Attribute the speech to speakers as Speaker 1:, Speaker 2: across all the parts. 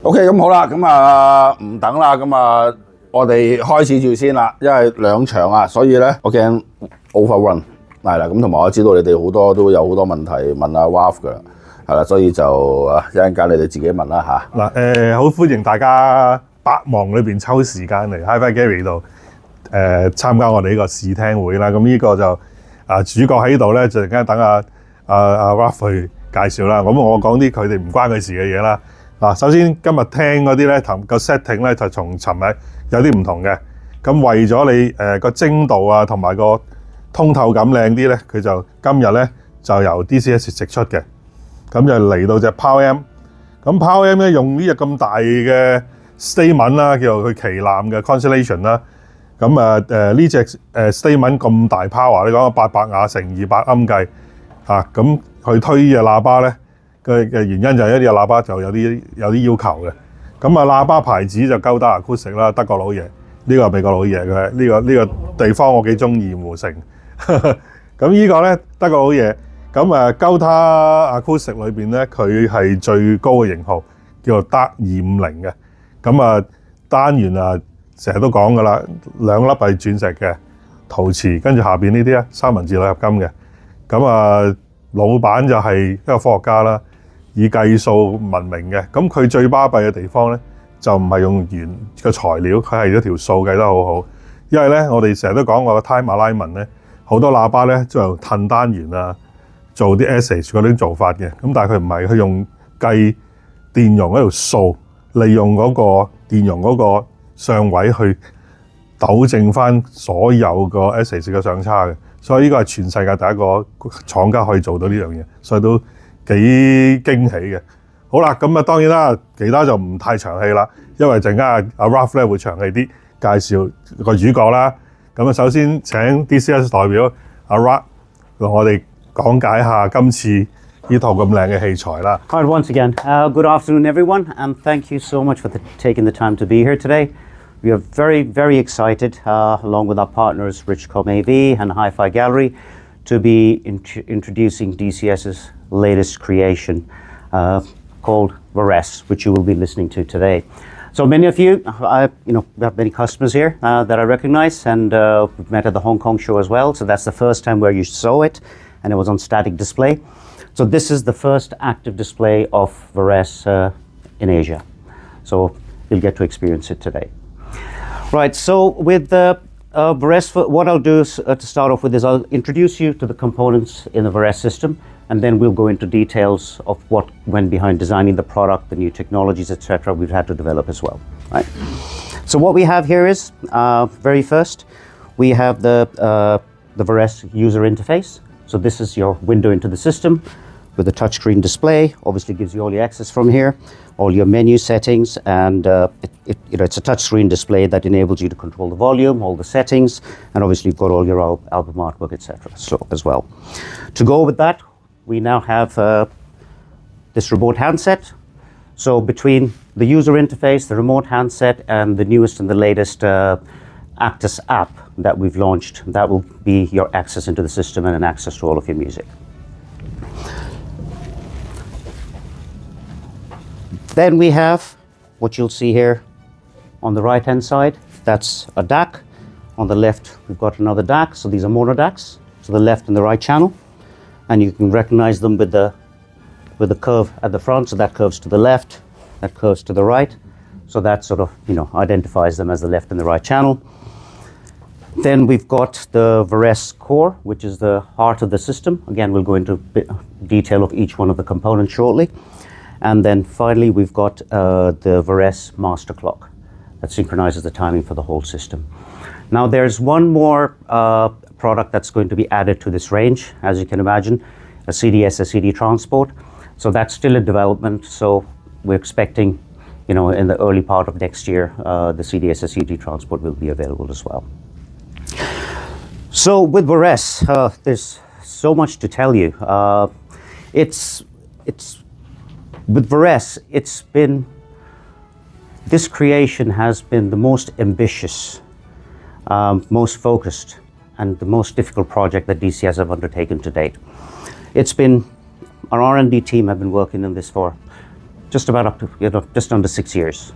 Speaker 1: OK， 咁好啦，咁唔等啦，咁我哋開始住先啦，因為兩場啊，所以咧我驚 overrun 係啦，咁同埋我知道你哋好多都有好多問題問阿 Ralph 噶啦，係啦，所以就一陣間你哋自己問啦嚇。
Speaker 2: 嗱好歡迎大家百忙裏邊抽時間嚟 Hi-Fi Gallery 度參加我哋呢個試聽會啦。咁呢個就主角喺度咧，就陣間等阿 Ralph 去介紹啦。咁我講啲佢哋唔關佢事嘅嘢啦。首先今日聽嗰啲咧，同個 setting 咧就從尋日有啲唔同嘅。咁為咗你個精度啊，同埋個通透感靚啲咧，佢就今日咧就由 dCS 直出嘅。咁就嚟到隻 Power M。咁 Power M 咧用呢隻咁大嘅 statement 啦，叫做佢旗艦嘅 Constellation 啦。咁呢隻statement 咁大 power， 你講800瓦乘200盎計咁佢推呢隻喇叭咧嘅原因就係一啲喇叭就有啲要求嘅。咁喇叭牌子就高達 Actus 啦，德國佬嘢。呢個係美國佬嘢嘅，呢個地方我幾中意湖城。咁呢個咧德國佬嘢。咁高達 Actus 裏邊咧，佢係最高嘅型號，叫做 DAC 250嘅。咁單元成日都講噶啦，兩粒係鑽石嘅陶瓷，跟住下邊呢啲咧三文治鋁合金嘅。咁老闆就係一個科學家啦，以計數聞名嘅。咁佢最巴閉嘅地方咧，就唔係用原個材料，佢係一條數計得好好。因為咧，我哋成日都講個 time alignment 咧，好多喇叭咧就褪單元做啲 essay 嗰啲做法嘅。咁但係佢唔係，佢用計電容嗰條數，利用嗰個電容嗰個相位去糾正翻所有個 essay 嘅相差嘅。所以呢個係全世界第一個廠家可以做到呢樣嘢，所以都幾驚喜嘅。好啦，咁當然啦，其他就唔太長氣啦，因為陣間阿 Ralph 咧會長氣啲介紹個主角啦。咁首先請 dCS 代表阿 Ralph 同我哋講解下今次呢套咁靚嘅器材啦。
Speaker 3: All right, once again, good afternoon, everyone, and thank you so much for taking the time to be here today. We are very, very excited, along with our partners, Richcom AV and Hi-Fi Gallery, to be introducing dCS's latest creation called VARÈSE, which you will be listening to today. So many of you, we have many customers here that I recognize, and we've met at the Hong Kong show as well. So that's the first time where you saw it, and it was on static display. So this is the first active display of VARÈSE in Asia. So you'll get to experience it today. Right, so with VARÈSE, what I'll do is, to start off with is I'll introduce you to the components in the VARÈSE system, and then we'll go into details of what went behind designing the product, the new technologies, etc. we've had to develop as well. Right. So what we have here is, very first, we have the VARÈSE user interface. So this is your window into the system with a touchscreen display. Obviously gives you all your access from here, all your menu settings, and it's a touchscreen display that enables you to control the volume, all the settings, and obviously you've got all your album artwork, etc. so as well. To go with that, we now have this remote handset. So between the user interface, the remote handset, and the newest and the latest Actus app that we've launched, that will be your access into the system and an access to all of your music. Then we have what you'll see here on the right hand side. That's a DAC. On the left we've got another DAC. So these are mono DACs, so the left and the right channel, and you can recognize them with the curve at the front. So that curves to the left, that curves to the right. So that sort of identifies them as the left and the right channel. Then we've got the VARÈSE core, which is the heart of the system. Again, we'll go into detail of each one of the components shortly. And then finally, we've got the VARÈSE master clock that synchronizes the timing for the whole system. Now, there's one more product that's going to be added to this range, as you can imagine, a CDS, a CD transport. So that's still in development. So we're expecting, in the early part of next year, the CDS, a CD transport will be available as well. So with VARÈSE, there's so much to tell you. With VARÈSE, this creation has been the most ambitious, most focused, and the most difficult project that dCS have undertaken to date. Our R&D team have been working on this for just about up to, just under 6 years.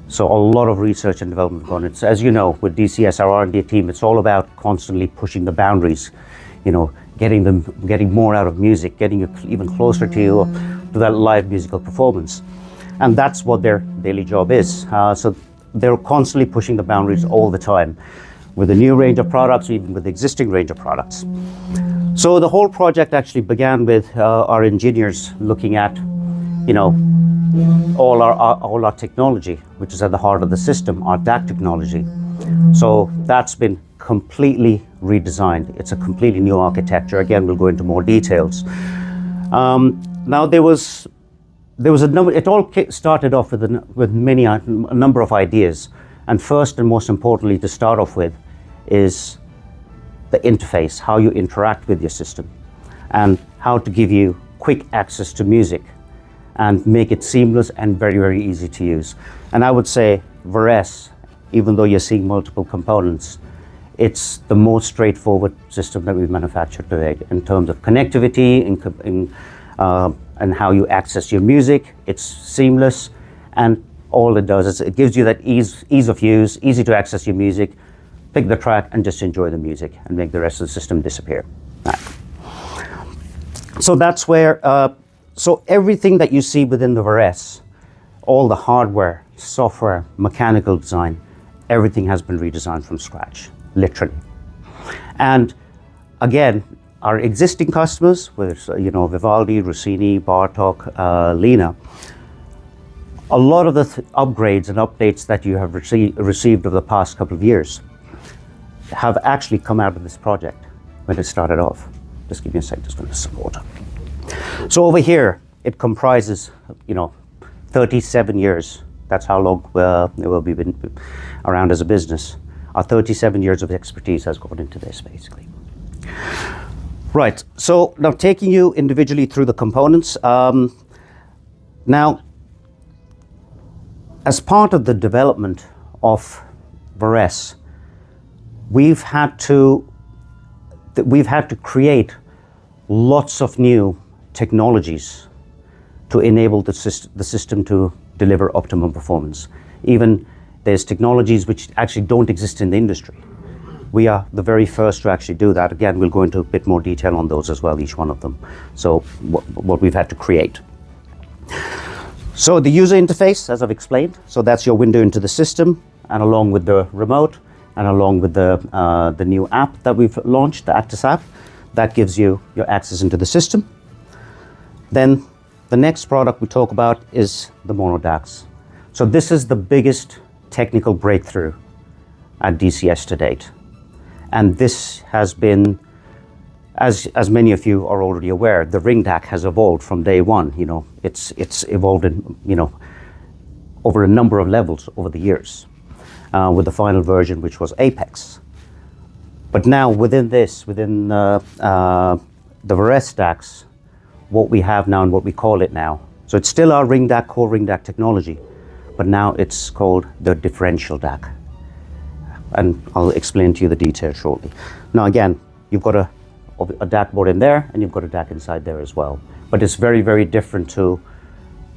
Speaker 3: So a lot of research and development gone into. As you know, with dCS, our R&D team, it's all about constantly pushing the boundaries, getting more out of music, getting you even closer to that live musical performance. And that's what their daily job is. So they're constantly pushing the boundaries all the time with a new range of products, even with the existing range of products. So the whole project actually began with our engineers looking at, all our technology, which is at the heart of the system, our DAC technology. So that's been completely redesigned. It's a completely new architecture. Again, we'll go into more details. Now there was a number. It all started off with a number of ideas, and first and most importantly, to start off with, is the interface, how you interact with your system, and how to give you quick access to music, and make it seamless and very, very easy to use. And I would say VARÈSE, even though you're seeing multiple components, it's the most straightforward system that we've manufactured today in terms of connectivity, and how you access your music. It's seamless, and all it does is it gives you that ease of use, easy to access your music, pick the track and just enjoy the music and make the rest of the system disappear. Right. So that's where, so everything that you see within the VARÈSE, all the hardware, software, mechanical design, everything has been redesigned from scratch, literally. And again, our existing customers, whether it's Vivaldi, Rossini, Bartok, Lena, a lot of the upgrades and updates that you have received over the past couple of years have actually come out of this project when it started off. Just give me a sec, just going to some water. So over here, it comprises, 37 years. That's how long we've been around as a business. Our 37 years of expertise has gone into this, basically. Right, so now taking you individually through the components. Now, as part of the development of VARÈSE, we've had to create lots of new technologies to enable the system to deliver optimum performance. Even there's technologies which actually don't exist in the industry. We are the very first to actually do that. Again, we'll go into a bit more detail on those as well, each one of them. So what we've had to create. So the user interface, as I've explained, so that's your window into the system, and along with the remote, and along with the new app that we've launched, the Actus app, that gives you your access into the system. Then the next product we talk about is the mono DACs. So this is the biggest technical breakthrough at dCS to date. And this has been, as many of you are already aware, the ring DAC has evolved from day one. It's evolved in, over a number of levels over the years, with the final version, which was Apex. But now within the VARÈSE DACs, what we have now and what we call it now, so it's still our ring DAC, core ring DAC technology, but now it's called the differential DAC. And I'll explain to you the details shortly. Now again, you've got a DAC board in there, and you've got a DAC inside there as well. But it's very, very different to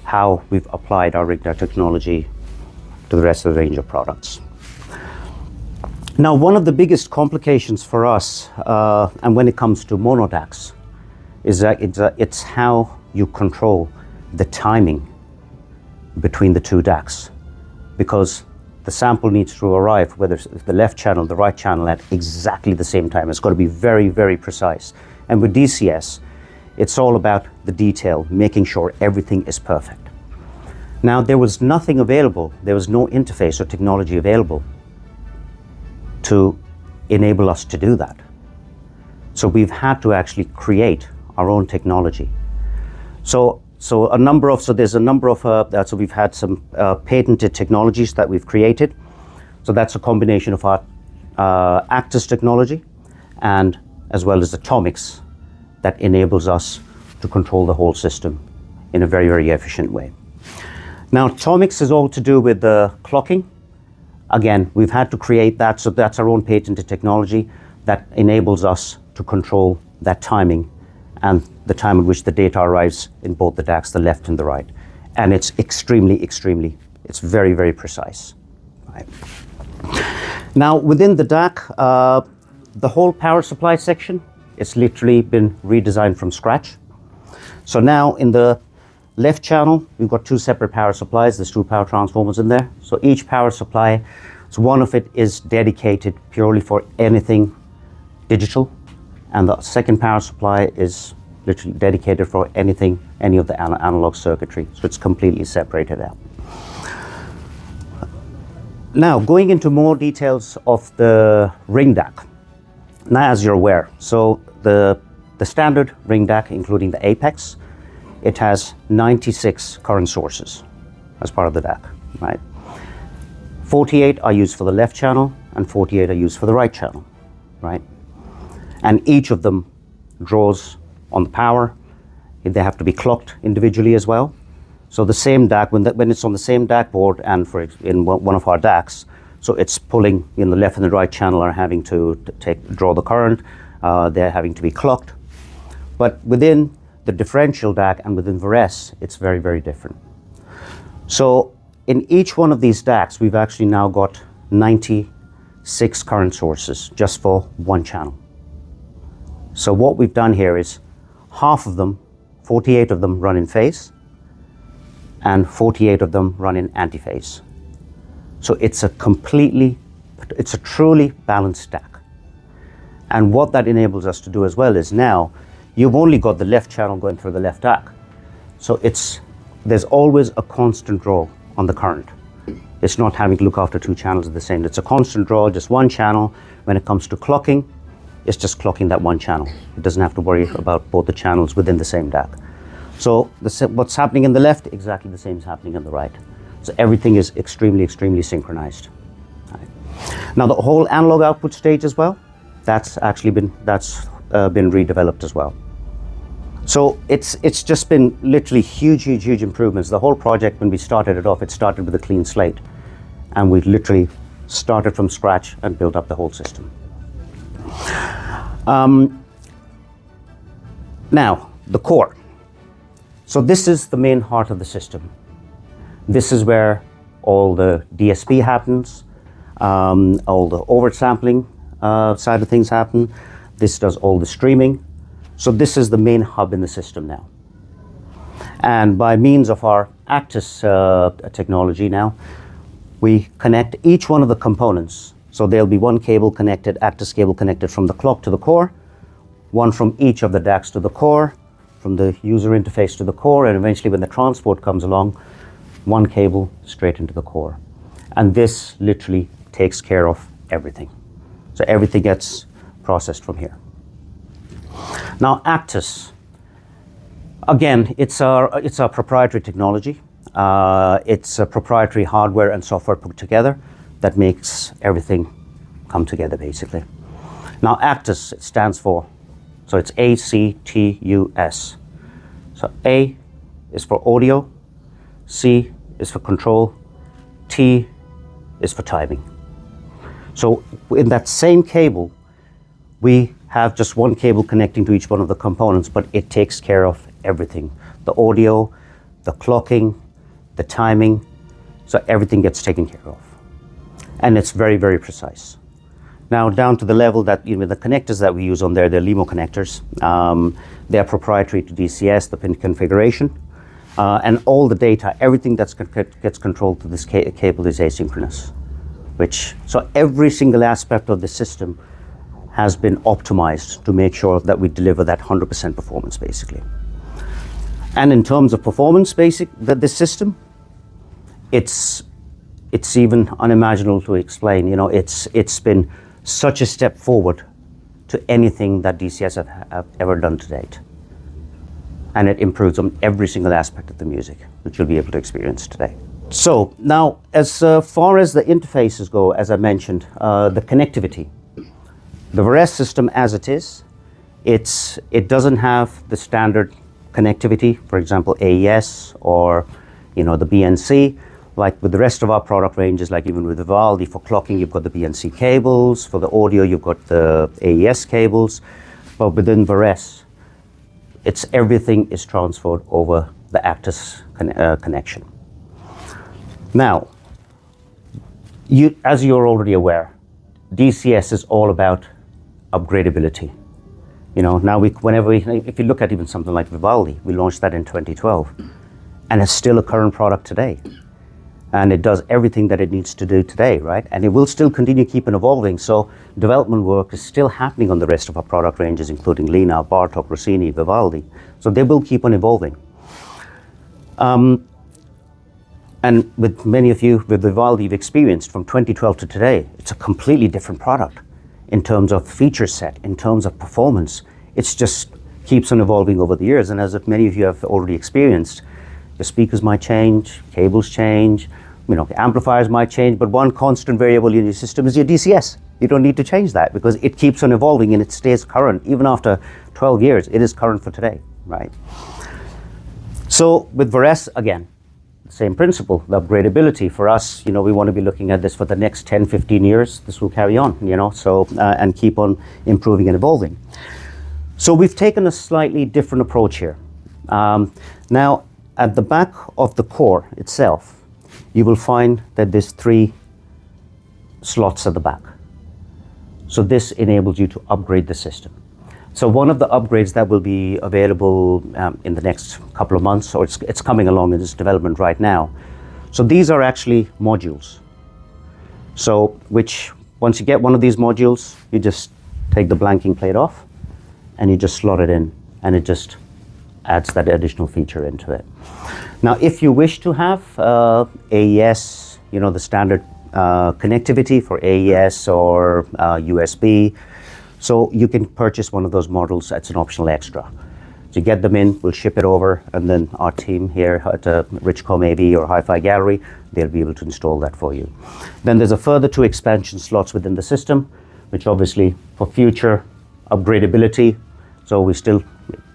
Speaker 3: how we've applied our ring DAC technology to the rest of the range of products. Now, one of the biggest complications for us, and when it comes to mono DACs, is that it's how you control the timing between the two DACs, because the sample needs to arrive, whether it's the left channel, the right channel, at exactly the same time. It's got to be very, very precise. And with dCS, it's all about the detail, making sure everything is perfect. Now, there was nothing available. There was no interface or technology available to enable us to do that. So we've had to actually create our own technology. So there's a number of, so we've had some patented technologies that we've created. So that's a combination of our Actus technology, and as well as Atomics, that enables us to control the whole system in a very, very efficient way. Now, Atomics is all to do with the clocking. Again, we've had to create that, so that's our own patented technology that enables us to control that timing and the time at which the data arrives in both the DACs, the left and the right. and it's it's very, very precise. Right. Now, within the DAC, the whole power supply section, it's literally been redesigned from scratch. So now in the left channel, we've got two separate power supplies. There's two power transformers in there. So each power supply, so one of it is dedicated purely for anything digital, and the second power supply is literally dedicated for anything, any of the analog circuitry. So it's completely separated out. Now, going into more details of the ring DAC. Now, as you're aware, so the standard ring DAC, including the Apex, it has 96 current sources as part of the DAC, right? 48 are used for the left channel and 48 are used for the right channel, right? And each of them draws on the power. They have to be clocked individually as well. So the same DAC, when it's on the same DAC board and in one of our DACs, so it's pulling, the left and the right channel are having to draw the current. They're having to be clocked. But within the differential DAC and within VARÈSE, it's very, very different. So in each one of these DACs, we've actually now got 96 current sources just for one channel. So what we've done here is half of them, 48 of them, run in phase, and 48 of them run in antiphase. So it's a truly balanced DAC. And what that enables us to do as well is now you've only got the left channel going through the left DAC. So there's always a constant draw on the current. It's not having to look after two channels at the same. It's a constant draw, just one channel. When it comes to clocking, it's just clocking that one channel. It doesn't have to worry about both the channels within the same DAC. So what's happening in the left, exactly the same is happening on the right. So everything is extremely synchronized. Right. Now the whole analog output stage as well, that's been redeveloped as well. So it's just been literally huge improvements. The whole project, when we started it off, it started with a clean slate, and we literally started from scratch and built up the whole system. Now the core. So this is the main heart of the system. This is where all the DSP happens, all the oversampling side of things happen. This does all the streaming. So this is the main hub in the system now. And by means of our Actus technology now, we connect each one of the components. So there'll be one cable connected, Actus cable connected from the clock to the core, one from each of the DACs to the core, from the user interface to the core, and eventually when the transport comes along, one cable straight into the core. And this literally takes care of everything. So everything gets processed from here. Now Actus, again, it's our proprietary technology. It's a proprietary hardware and software put together that makes everything come together basically. Now Actus, it stands for, so it's ACTUS. So A is for audio, C is for control, T is for timing. So in that same cable, we have just one cable connecting to each one of the components, but it takes care of everything. The audio, the clocking, the timing, so everything gets taken care of. And it's very, very precise. Now down to the level that, the connectors that we use on there, they're LEMO connectors. They're proprietary to dCS, the pin configuration. And all the data, everything that gets controlled through this cable is asynchronous. So every single aspect of the system has been optimized to make sure that we deliver that 100% performance basically. And in terms of performance this system, it's even unimaginable to explain. It's been such a step forward to anything that dCS have ever done to date. And it improves on every single aspect of the music, which you'll be able to experience today. So now, as far as the interfaces go, as I mentioned, the connectivity. The VARÈSE system as it is, it doesn't have the standard connectivity, for example, AES or the BNC. Like with the rest of our product ranges, like even with Vivaldi, for clocking, you've got the BNC cables. For the audio, you've got the AES cables. But within VARÈSE, everything is transferred over the Actus connection. Now, as you're already aware, dCS is all about upgradability. Now if you look at even something like Vivaldi, we launched that in 2012, and it's still a current product today. And it does everything that it needs to do today, right? And it will still continue keeping evolving. So development work is still happening on the rest of our product ranges, including Lina, Bartok, Rossini, Vivaldi. So they will keep on evolving. And with many of you, with Vivaldi, you've experienced from 2012 to today, it's a completely different product in terms of feature set, in terms of performance. It's just keeps on evolving over the years. And as many of you have already experienced, the speakers might change, cables change, amplifiers might change, but one constant variable in your system is your dCS. You don't need to change that because it keeps on evolving and it stays current. Even after 12 years, it is current for today, right? So with VARÈSE, again, same principle, the upgradability for us, we want to be looking at this for the next 10, 15 years. This will carry on, and keep on improving and evolving. So we've taken a slightly different approach here. Now, at the back of the core itself, you will find that there's 3 slots at the back. So this enables you to upgrade the system. So one of the upgrades that will be available in the next couple of months, or it's coming along in this development right now. So these are actually modules. So once you get one of these modules, you just take the blanking plate off and you just slot it in, and it just adds that additional feature into it. Now, if you wish to have AES, the standard connectivity for AES or USB, so you can purchase one of those models. It's an optional extra. So you get them in, we'll ship it over, and then our team here at Richcom AV or Hi-Fi Gallery, they'll be able to install that for you. Then there's a further 2 expansion slots within the system, which obviously for future upgradability, so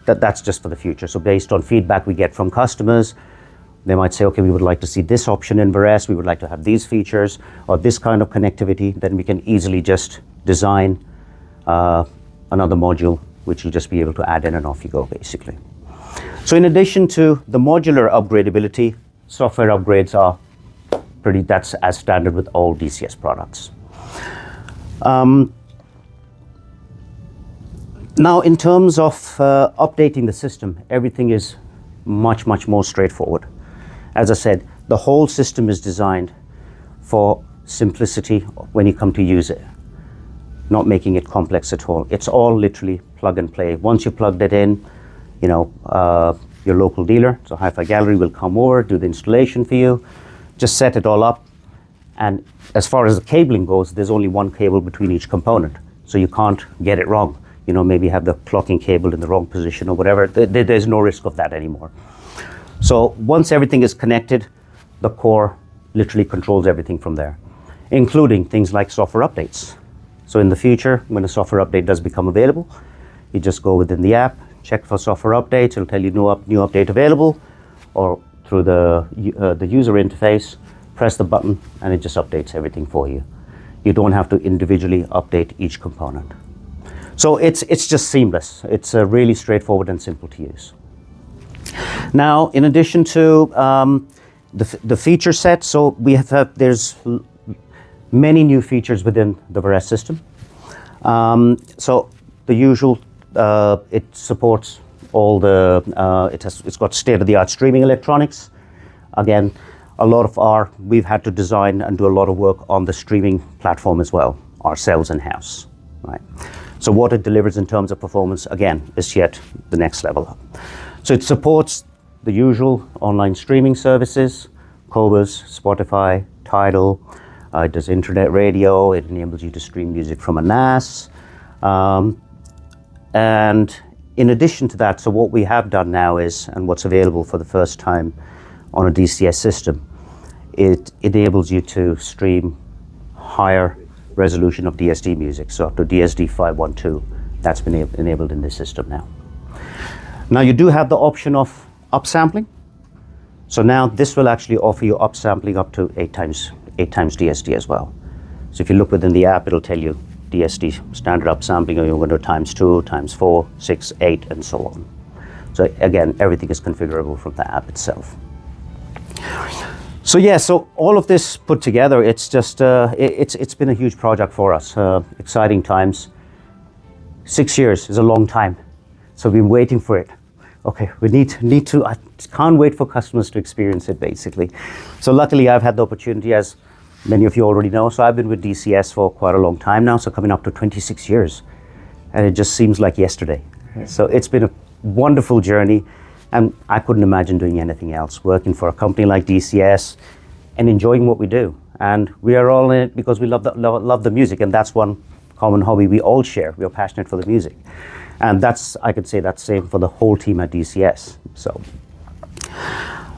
Speaker 3: that's just for the future. So based on feedback we get from customers, they might say, okay, we would like to see this option in VARÈSE, we would like to have these features or this kind of connectivity. Then we can easily just design another module, which you'll just be able to add in and off you go, basically. So in addition to the modular upgradability, software upgrades are that's as standard with all dCS products. Now, in terms of updating the system, everything is much, much more straightforward. As I said, the whole system is designed for simplicity when you come to use it, not making it complex at all. It's all literally plug and play. Once you plugged it in, your local dealer, so Hi-Fi Gallery, will come over, do the installation for you, just set it all up. And as far as the cabling goes, there's only one cable between each component, so you can't get it wrong. Maybe have the clocking cable in the wrong position or whatever. There's no risk of that anymore. So once everything is connected, the core literally controls everything from there, including things like software updates. So in the future, when a software update does become available, you just go within the app, check for software updates, it'll tell you new update available, or through the user interface, press the button and it just updates everything for you. You don't have to individually update each component. So it's just seamless. It's really straightforward and simple to use. Now, in addition to the feature set, so there's many new features within the VARÈSE system. So the usual, it supports all it's got state-of-the-art streaming electronics. Again, we've had to design and do a lot of work on the streaming platform as well, ourselves in-house, right? So what it delivers in terms of performance, again, is yet the next level up. So it supports the usual online streaming services, Qobuz, Spotify, Tidal. It does internet radio. It enables you to stream music from a NAS. And in addition to that, so what we have done now is, and what's available for the first time on a dCS system, it enables you to stream higher resolution of DSD music, so up to DSD 512. That's been enabled in this system now. Now you do have the option of upsampling. So now this will actually offer you upsampling up to 8 times DSD as well. So if you look within the app, it'll tell you DSD standard upsampling, or you're going to times 2, times 4, 6, 8, and so on. So again, everything is configurable from the app itself. So yeah, so all of this put together, it's just it's been a huge project for us. Exciting times. 6 years is a long time, so we've been waiting for it. Okay, we need to. I can't wait for customers to experience it, basically. So luckily, I've had the opportunity, as many of you already know. So I've been with dCS for quite a long time now. So coming up to 26 years, and it just seems like yesterday. So it's been a wonderful journey. And I couldn't imagine doing anything else, working for a company like dCS and enjoying what we do. And we are all in it because we love the music, and that's one common hobby we all share. We are passionate for the music. And that's, I could say that's same for the whole team at dCS.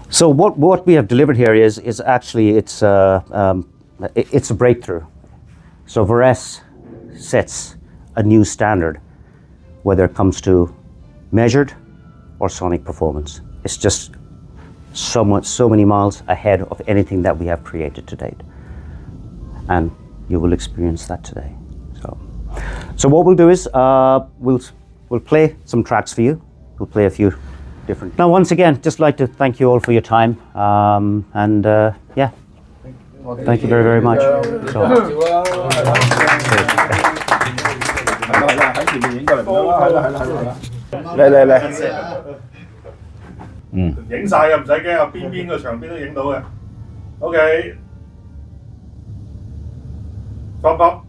Speaker 3: So what we have delivered here is actually, it's a breakthrough. So VARÈSE sets a new standard, whether it comes to measured or sonic performance. It's just so many miles ahead of anything that we have created to date. And you will experience that today. So what we'll do is we'll play some tracks for you. We'll play a few different. Now, once again, just like to thank you all for your time. Yeah, thank you very, very much. So,
Speaker 2: 影晒嘅唔使驚啊，邊個場邊都影到嘅。OK，放歌。